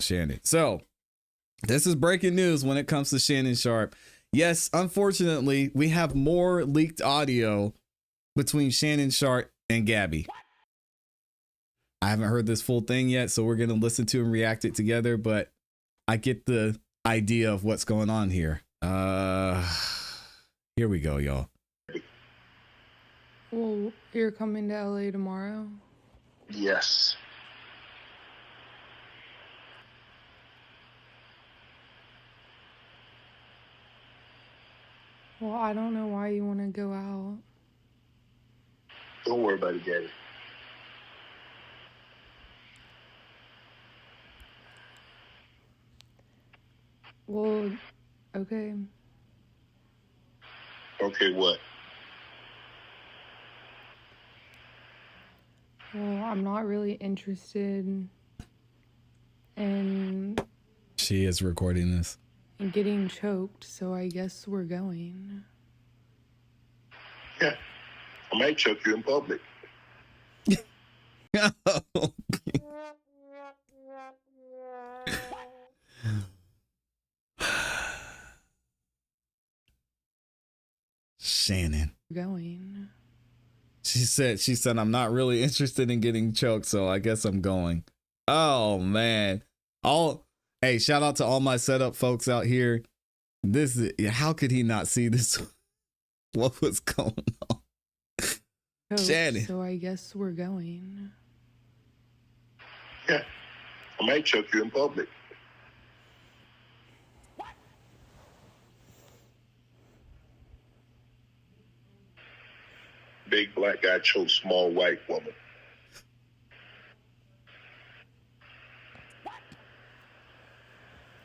Shannon. So this is breaking news when it comes to Shannon Sharpe. Yes, unfortunately, we have more leaked audio between Shannon Sharpe and Gabby. I haven't heard this full thing yet, so we're going to listen to and react it together, but I get the idea of what's going on here. Here we go, y'all. Well, you're coming to LA tomorrow? Yes. Well, I don't know why you want to go out. Don't worry about it, Gabby. Well, okay. Okay, what? Well, I'm not really interested in She is recording this. getting choked, so I guess we're going. Yeah. I might choke you in public. Shannon. Going. She said, I'm not really interested in getting choked, so I guess I'm going. Oh man. Hey, shout out to all my setup folks out here. How could he not see this? What was going on? Shannon. So I guess we're going. Yeah. I might choke you in public. Big black guy chokes small white woman.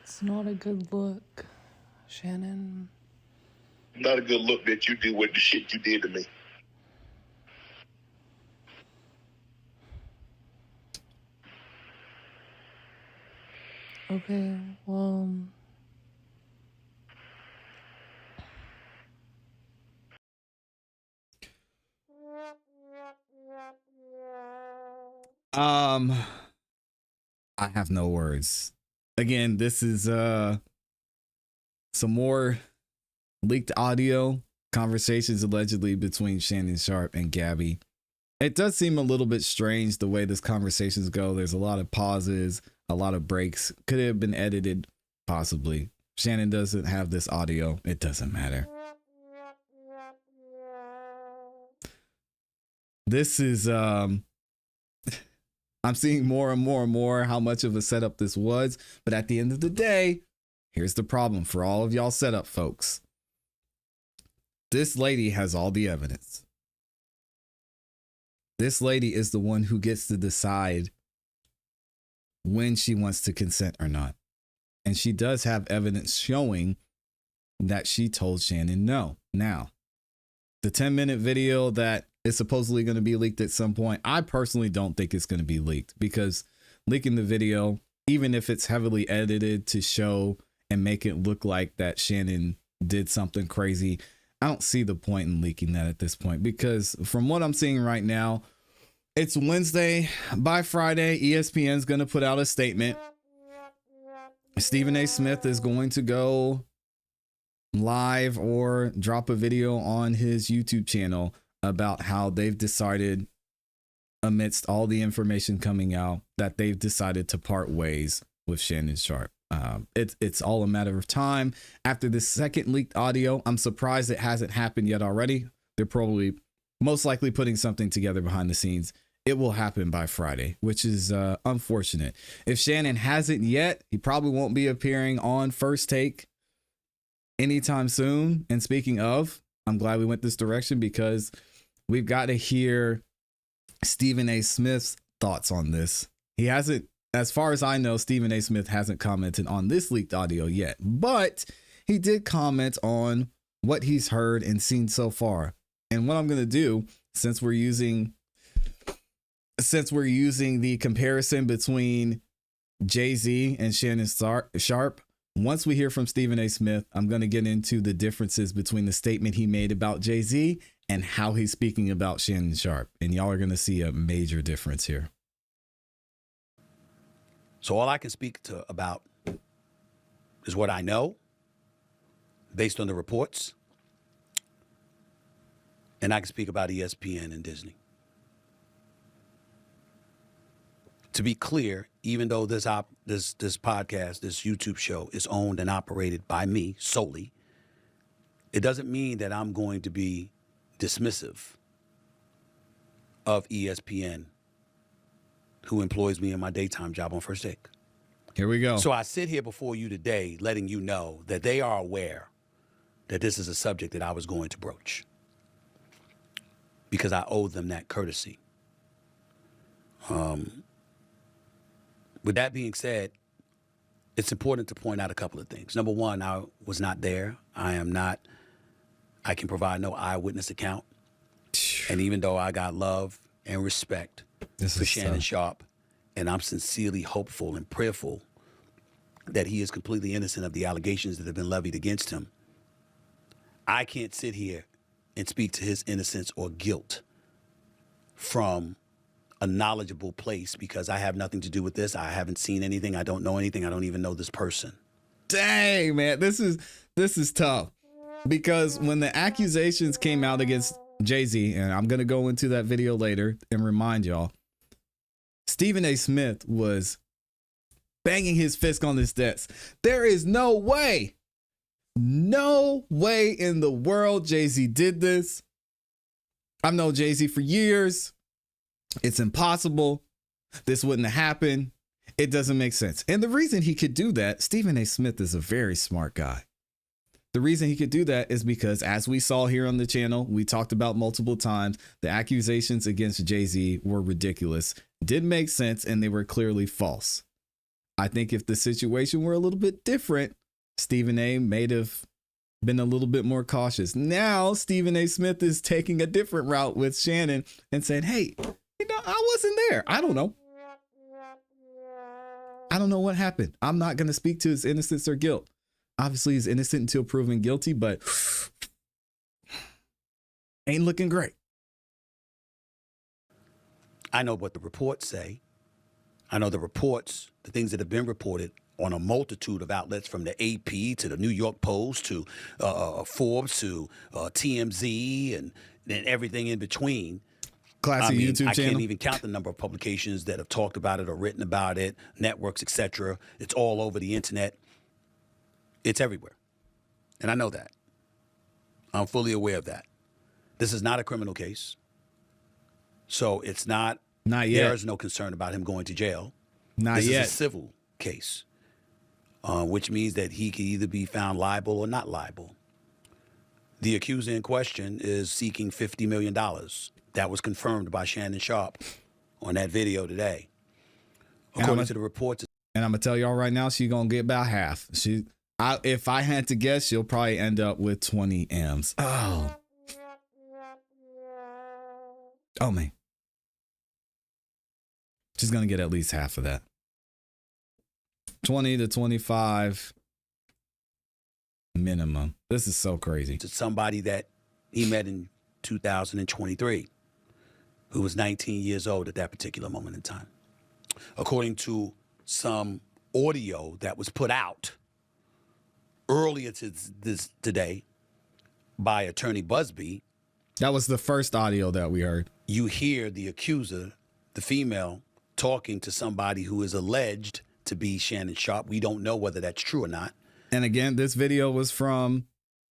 It's not a good look, Shannon. Not a good look that you do with the shit you did to me. Okay, well... I have no words. Again, this is some more leaked audio conversations allegedly between Shannon Sharpe and Gabby. It does seem a little bit strange the way this conversations go. There's a lot of pauses, a lot of breaks. Could it have been edited? Possibly. Shannon doesn't have this audio. It doesn't matter. This is I'm seeing more and more and more how much of a setup this was, but at the end of the day, here's the problem for all of y'all setup folks. This lady has all the evidence. This lady is the one who gets to decide when she wants to consent or not. And she does have evidence showing that she told Shannon no. Now, the 10-minute video that is supposedly going to be leaked at some point, I personally don't think it's going to be leaked, because leaking the video, even if it's heavily edited to show and make it look like that Shannon did something crazy, I don't see the point in leaking that at this point, because from what I'm seeing right now, it's Wednesday. By Friday, ESPN's going to put out a statement. Stephen A. Smith is going to go live or drop a video on his YouTube channel about how they've decided, amidst all the information coming out, that they've decided to part ways with Shannon Sharpe. It's all a matter of time. After this second leaked audio, I'm surprised it hasn't happened yet already. They're probably most likely putting something together behind the scenes. It will happen by Friday, which is unfortunate. If Shannon hasn't yet, he probably won't be appearing on First Take anytime soon. And speaking of, I'm glad we went this direction, because we've got to hear Stephen A. Smith's thoughts on this. He hasn't, as far as I know, Stephen A. Smith hasn't commented on this leaked audio yet, but he did comment on what he's heard and seen so far. And what I'm going to do, since we're using the comparison between Jay-Z and Shannon Sharpe, once we hear from Stephen A. Smith, I'm going to get into the differences between the statement he made about Jay-Z and how he's speaking about Shannon Sharpe. And y'all are going to see a major difference here. So all I can speak about is what I know based on the reports. And I can speak about ESPN and Disney. To be clear, even though this podcast, this YouTube show is owned and operated by me solely, it doesn't mean that I'm going to be dismissive of ESPN, who employs me in my daytime job on First Take. Here we go. So I sit here before you today letting you know that they are aware that this is a subject that I was going to broach because I owe them that courtesy. With that being said, it's important to point out a couple of things. Number one, I was not there. I can provide no eyewitness account. And even though I got love and respect for Shannon Sharpe, and I'm sincerely hopeful and prayerful that he is completely innocent of the allegations that have been levied against him, I can't sit here and speak to his innocence or guilt from a knowledgeable place because I have nothing to do with this. I haven't seen anything. I don't know anything. I don't even know this person. Dang, man, this is tough because when the accusations came out against Jay-Z, and I'm going to go into that video later and remind y'all, Stephen A. Smith was banging his fist on his desk. There is no way in the world Jay-Z did this. I've known Jay-Z for years. It's impossible. This wouldn't have happened. It doesn't make sense. And the reason he could do that, Stephen A. Smith is a very smart guy. The reason he could do that is because, as we saw here on the channel, we talked about multiple times, the accusations against Jay-Z were ridiculous, didn't make sense, and they were clearly false. I think if the situation were a little bit different, Stephen A. may have been a little bit more cautious. Now, Stephen A. Smith is taking a different route with Shannon and saying, hey, I wasn't there. I don't know. I don't know what happened. I'm not going to speak to his innocence or guilt. Obviously, he's innocent until proven guilty, but ain't looking great. I know what the reports say. I know the reports, the things that have been reported on a multitude of outlets, from the AP to the New York Post to Forbes to TMZ and everything in between. ClassE YouTube channel. I can't even count the number of publications that have talked about it or written about it, networks, etc. It's all over the internet. It's everywhere. And I know that. I'm fully aware of that. This is not a criminal case. So it's not yet. There is no concern about him going to jail. This is a civil case, which means that he can either be found liable or not liable. The accuser in question is seeking $50 million. That was confirmed by Shannon Sharpe on that video today. According to the reports. And I'm going to tell y'all right now, she's going to get about half. If I had to guess, she'll probably end up with 20 M's. Oh, man. She's going to get at least half of that. 20 to 25 minimum. This is so crazy. To somebody that he met in 2023, who was 19 years old at that particular moment in time. According to some audio that was put out earlier today by Attorney Busby. That was the first audio that we heard. You hear the accuser, the female, talking to somebody who is alleged to be Shannon Sharpe. We don't know whether that's true or not. And again, this video was from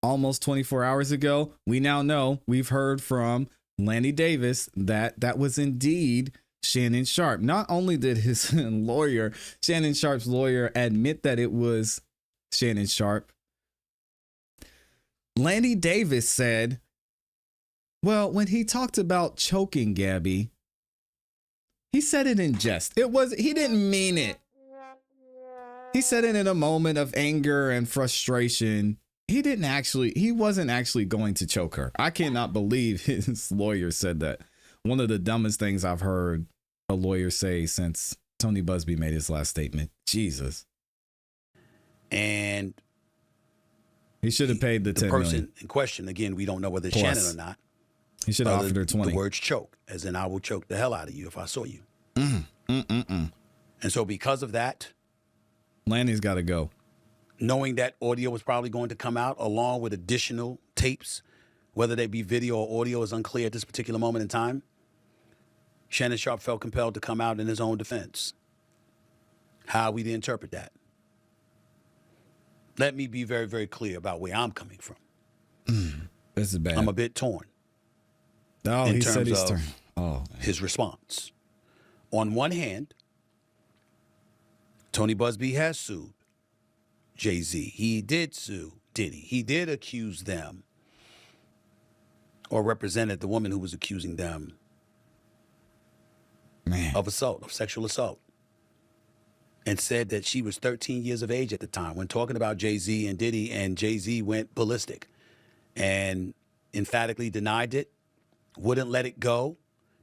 almost 24 hours ago. We now know, we've heard from Lanny Davis that was indeed Shannon Sharpe. Not only did his lawyer, Shannon Sharpe's lawyer, admit that it was Shannon Sharpe, Lanny Davis said, well, when he talked about choking Gabby, he said it in jest. He didn't mean it. He said it in a moment of anger and frustration. He wasn't actually going to choke her. I cannot believe his lawyer said that. One of the dumbest things I've heard a lawyer say since Tony Busby made his last statement. Jesus. And he should have paid the 10 person million. In question, again, we don't know whether it's Shannon or not. He should have offered her 20. The words choke, as in I will choke the hell out of you if I saw you. And so because of that, Lanny's got to go. knowing that audio was probably going to come out along with additional tapes, whether they be video or audio is unclear at this particular moment in time, Shannon Sharpe felt compelled to come out in his own defense. How we to interpret that? Let me be very, very clear about where I'm coming from. This is bad. I'm a bit torn Oh, in he said terms he's of turned. Oh, man. his response. On one hand, Tony Busby has sued Jay-Z. He did sue Diddy. He did accuse them, or represented the woman who was accusing them Man. of assault, of sexual assault, and said that she was 13 years of age at the time when talking about Jay-Z and Diddy, and Jay-Z went ballistic and emphatically denied it, wouldn't let it go.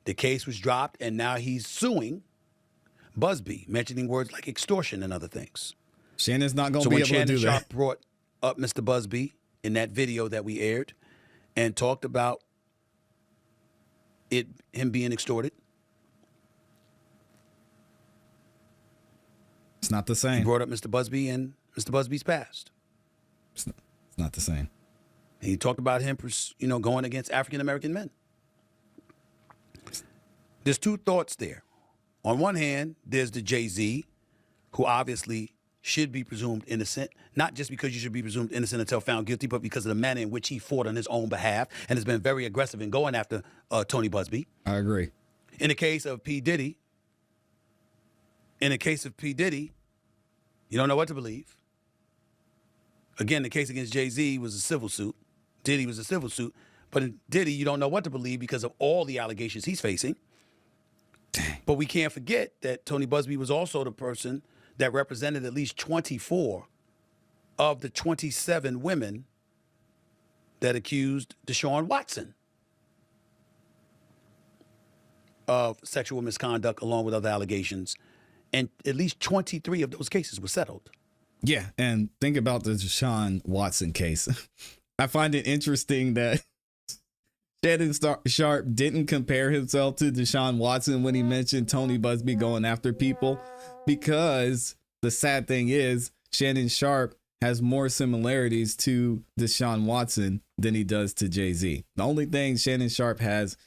The case was dropped, and now he's suing Busby, mentioning words like extortion and other things. Shannon's not going So to be when able to Shannon do Sharpe that. brought up Mr. Busby in that video that we aired and talked about him being extorted, It's not the he same. brought up Mr. Busby and Mr. Busby's past. It's not the same. He talked about him, going against African-American men. There's two thoughts there. On one hand, there's the Jay-Z, who obviously should be presumed innocent, not just because you should be presumed innocent until found guilty, but because of the manner in which he fought on his own behalf and has been very aggressive in going after Tony Busby. I agree. In the case of P. Diddy, you don't know what to believe. Again, the case against Jay-Z was a civil suit. Diddy was a civil suit. But in Diddy, you don't know what to believe because of all the allegations he's facing. Dang. But we can't forget that Tony Busby was also the person that represented at least 24 of the 27 women that accused Deshaun Watson of sexual misconduct along with other allegations. And at least 23 of those cases were settled. Yeah, and think about the Deshaun Watson case. I find it interesting that Shannon Sharpe didn't compare himself to Deshaun Watson when he mentioned Tony Busby going after people, because the sad thing is Shannon Sharpe has more similarities to Deshaun Watson than he does to Jay-Z. The only thing Shannon Sharpe has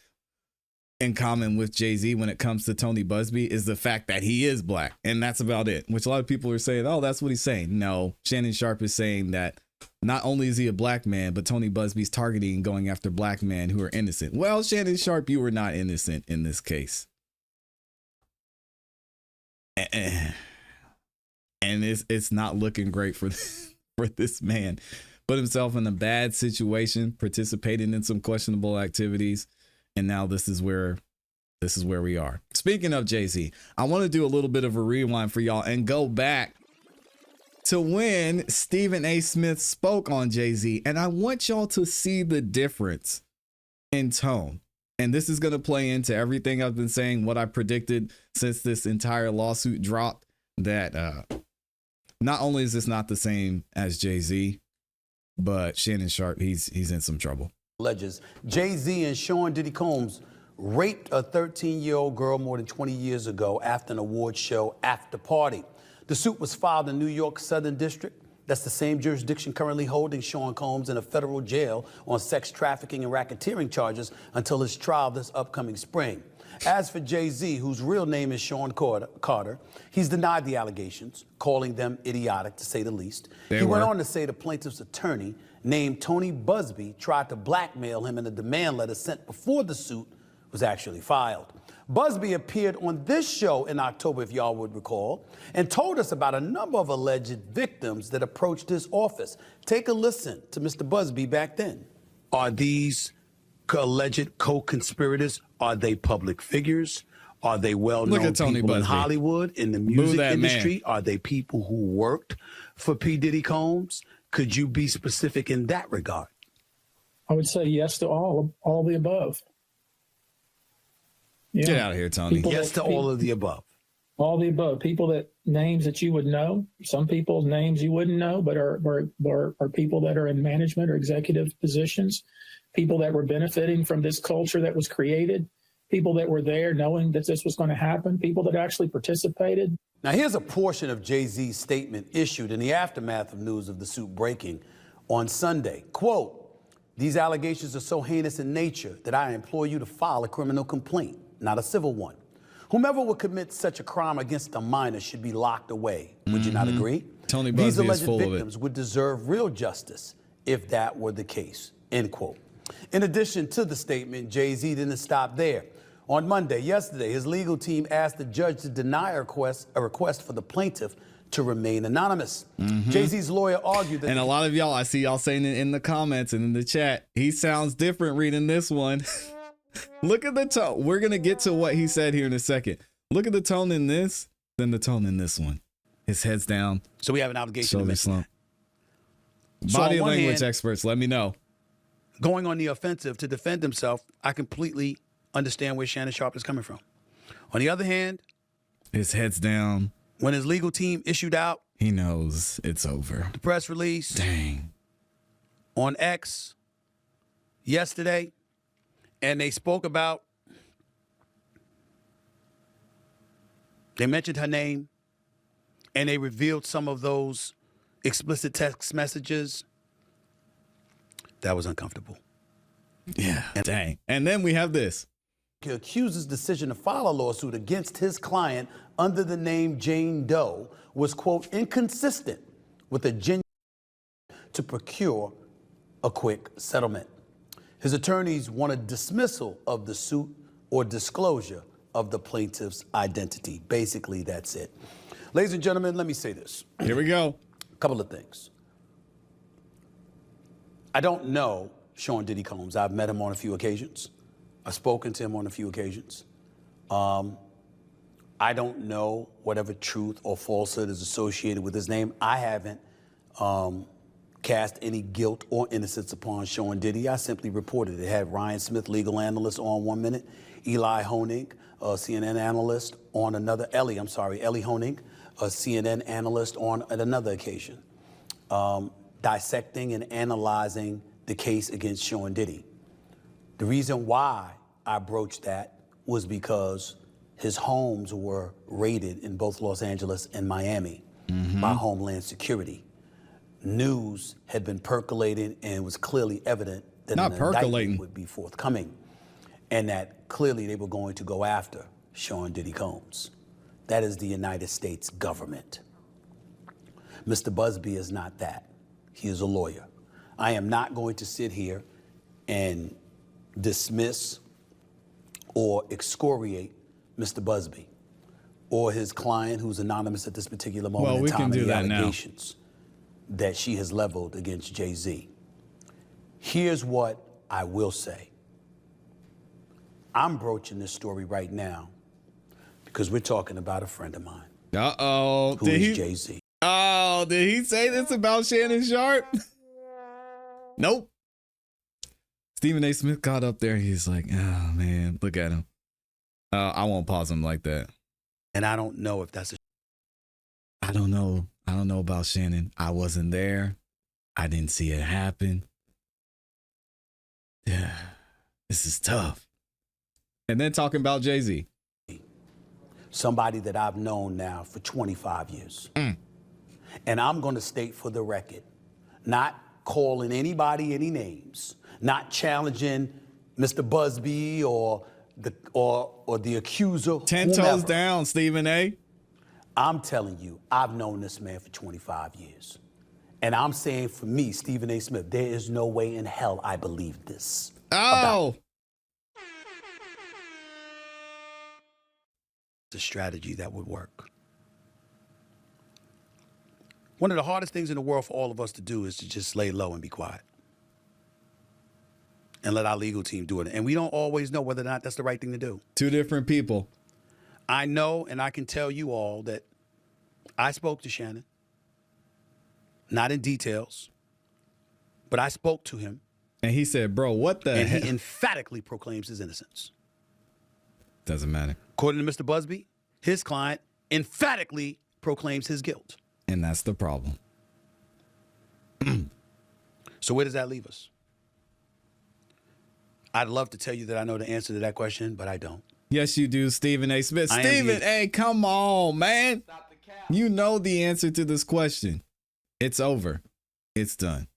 in common with Jay-Z when it comes to Tony Busby is the fact that he is black. And that's about it, which a lot of people are saying, oh, that's what he's saying. No, Shannon Sharpe is saying that not only is he a black man, but Tony Busby's targeting and going after black men who are innocent. Well, Shannon Sharpe, you were not innocent in this case. And it's not looking great for this man. Put himself in a bad situation, participating in some questionable activities. And now this is where we are. Speaking of Jay-Z, I want to do a little bit of a rewind for y'all and go back to when Stephen A. Smith spoke on Jay-Z. And I want y'all to see the difference in tone. And this is going to play into everything I've been saying, what I predicted since this entire lawsuit dropped, that not only is this not the same as Jay-Z, but Shannon Sharpe, he's in some trouble. Alleges Jay-Z and Sean Diddy Combs raped a 13-year-old girl more than 20 years ago after an awards show after party. The suit was filed in New York Southern District. That's the same jurisdiction currently holding Sean Combs in a federal jail on sex trafficking and racketeering charges until his trial this upcoming spring. As for Jay-Z, whose real name is Sean Carter, he's denied the allegations, calling them idiotic, to say the least. He went on to say the plaintiff's attorney, named Tony Busby, tried to blackmail him in a demand letter sent before the suit was actually filed. Busby appeared on this show in October, if y'all would recall, and told us about a number of alleged victims that approached his office. Take a listen to Mr. Busby back then. Are these alleged co-conspirators, are they public figures? Are they well-known people in Hollywood, in the music industry? Man. Are they people who worked for P. Diddy Combs? Could you be specific in that regard? I would say yes to all the above. Yeah. Get out of here, Tony. Yes to all of the above. All the above. People that names that you would know. Some people's names you wouldn't know, but are people that are in management or executive positions. People that were benefiting from this culture that was created people that were there knowing that this was going to happen, people that actually participated. Now, here's a portion of Jay-Z's statement issued in the aftermath of news of the suit breaking on Sunday. Quote, "These allegations are so heinous in nature that I implore you to file a criminal complaint, not a civil one. Whomever would commit such a crime against a minor should be locked away. Would you not agree? Tony These Busby is alleged full of it. victims would deserve real justice if that were the case," end quote. In addition to the statement, Jay-Z didn't stop there. On Monday, yesterday, his legal team asked the judge to deny a request for the plaintiff to remain anonymous. Jay-Z's lawyer argued that... And a lot of y'all, I see y'all saying it in the comments and in the chat, he sounds different reading this one. Look at the tone. We're going to get to what he said here in a second. Look at the tone in this, then the tone in this one. His head's down. So we have an obligation to Shoulder mention slump. that. So Body on one language hand, experts, let me know. going on the offensive to defend himself, I completely understand where Shannon Sharpe is coming from. On the other hand, His head's down. when his legal team issued out He knows it's over. the press release Dang. on X yesterday, and they spoke about, they mentioned her name, and they revealed some of those explicit text messages, that was uncomfortable. Yeah. Dang. And then we have this. He accused his decision to file a lawsuit against his client under the name Jane Doe was, quote, inconsistent with a genuine to procure a quick settlement. His attorneys want a dismissal of the suit or disclosure of the plaintiff's identity. Basically, that's it. Ladies and gentlemen, let me say this. Here we go. A couple of things. I don't know Sean Diddy Combs. I've met him on a few occasions. I've spoken to him on a few occasions. I don't know whatever truth or falsehood is associated with his name. I haven't cast any guilt or innocence upon Sean Diddy. I simply reported it. It had Ryan Smith, legal analyst, on 1 minute, Eli Honig, CNN analyst, on another, Ellie Honig, a CNN analyst, on at another occasion, dissecting and analyzing the case against Sean Diddy. The reason why I broached that was because his homes were raided in both Los Angeles and Miami by Homeland Security. News had been percolating, and it was clearly evident that Not an percolating. indictment would be forthcoming, and that clearly they were going to go after Sean Diddy Combs. That is the United States government. Mr. Busby is not that. He is a lawyer. I am not going to sit here and dismiss or excoriate Mr. Busby or his client, who's anonymous at this particular moment Well, we in time, can do and the that now. allegations that she has leveled against Jay-Z. Here's what I will say. I'm broaching this story right now because we're talking about a friend of mine Uh-oh. who is Jay-Z. Oh, did he say this about Shannon Sharpe? Nope. Stephen A. Smith got up there. He's like, oh, man, look at him. I won't pause him like that. And I don't know if that's a... I don't know. I don't know about Shannon. I wasn't there. I didn't see it happen. Yeah, this is tough. And then talking about Jay-Z. somebody that I've known now for 25 years. And I'm going to state for the record, not calling anybody any names, not challenging Mr. Busby or the accuser. 10 toes down, Stephen A. I'm telling you, I've known this man for 25 years. And I'm saying for me, Stephen A. Smith, there is no way in hell I believe this. Oh. The strategy that would work. One of the hardest things in the world for all of us to do is to just lay low and be quiet. And let our legal team do it. And we don't always know whether or not that's the right thing to do. Two different people. I know, and I can tell you all that I spoke to Shannon. Not in details, but I spoke to him. And he said, bro, what the And hell? he emphatically proclaims his innocence. Doesn't matter. According to Mr. Busby, his client emphatically proclaims his guilt. And that's the problem. So where does that leave us? I'd love to tell you that I know the answer to that question, but I don't. Yes, you do, Stephen A. Smith. I am Stephen, the- hey, come on, man. You know the answer to this question. It's over. It's done.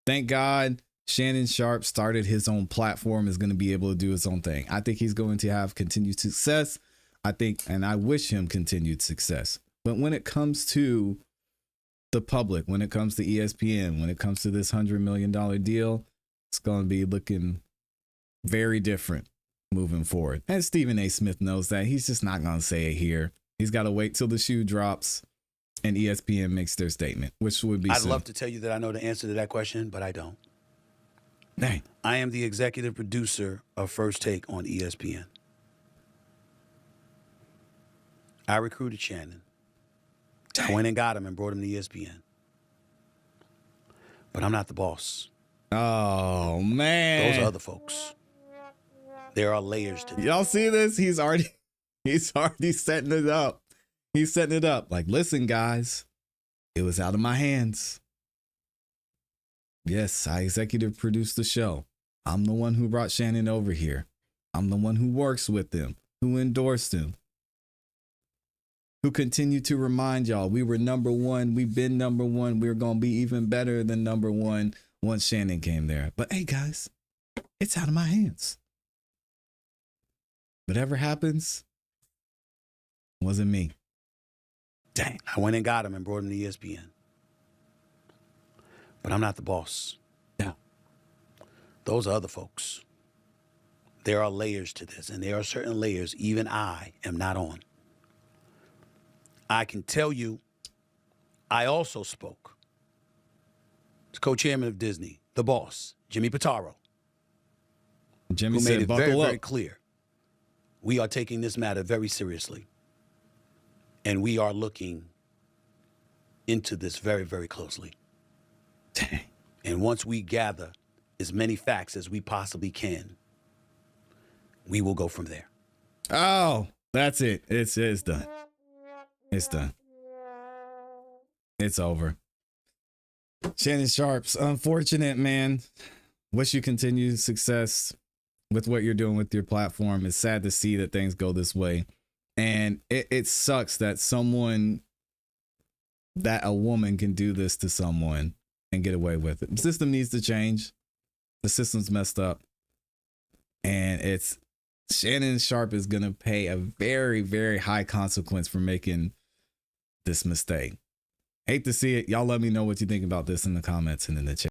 Thank God Shannon Sharpe started his own platform, is going to be able to do his own thing. I think he's going to have continued success. I think, and I wish him continued success. But when it comes to the public, when it comes to ESPN, when it comes to this $100 million deal, it's going to be looking very different moving forward. And Stephen A. Smith knows that. He's just not going to say it here. He's got to wait till the shoe drops and ESPN makes their statement, which would be I'd soon. love to tell you that I know the answer to that question, but I don't. Dang. I am the executive producer of First Take on ESPN. I recruited Shannon. I went and got him and brought him to ESPN. But I'm not the boss. Oh, man. Those are other folks. There are layers to this. Y'all see this? He's already setting it up. He's setting it up. Like, listen, guys, it was out of my hands. Yes, I executive produced the show. I'm the one who brought Shannon over here. I'm the one who works with him, who endorsed him, who continued to remind y'all we were number one. We've been number one. We're going to be even better than number one once Shannon came there. But hey, guys, it's out of my hands. Whatever happens, wasn't me. Dang. I went and got him and brought him to ESPN. But I'm not the boss. No. Those are other folks. There are layers to this, and there are certain layers even I am not on. I can tell you, I also spoke to co-chairman of Disney, the boss, Jimmy Pitaro, Jimmy who said, made it buckle very, up. very clear. We are taking this matter very seriously, and we are looking into this very, very closely. Dang. And once we gather as many facts as we possibly can, we will go from there. Oh, that's it. It's done. It's done. It's over. Shannon Sharpe's unfortunate, man. Wish you continued success with what you're doing with your platform. It's sad to see that things go this way. And it sucks that a woman can do this to someone and get away with it. The system needs to change. The system's messed up. And Shannon Sharpe is going to pay a very, very high consequence for making this mistake. Hate to see it. Y'all let me know what you think about this in the comments and in the chat.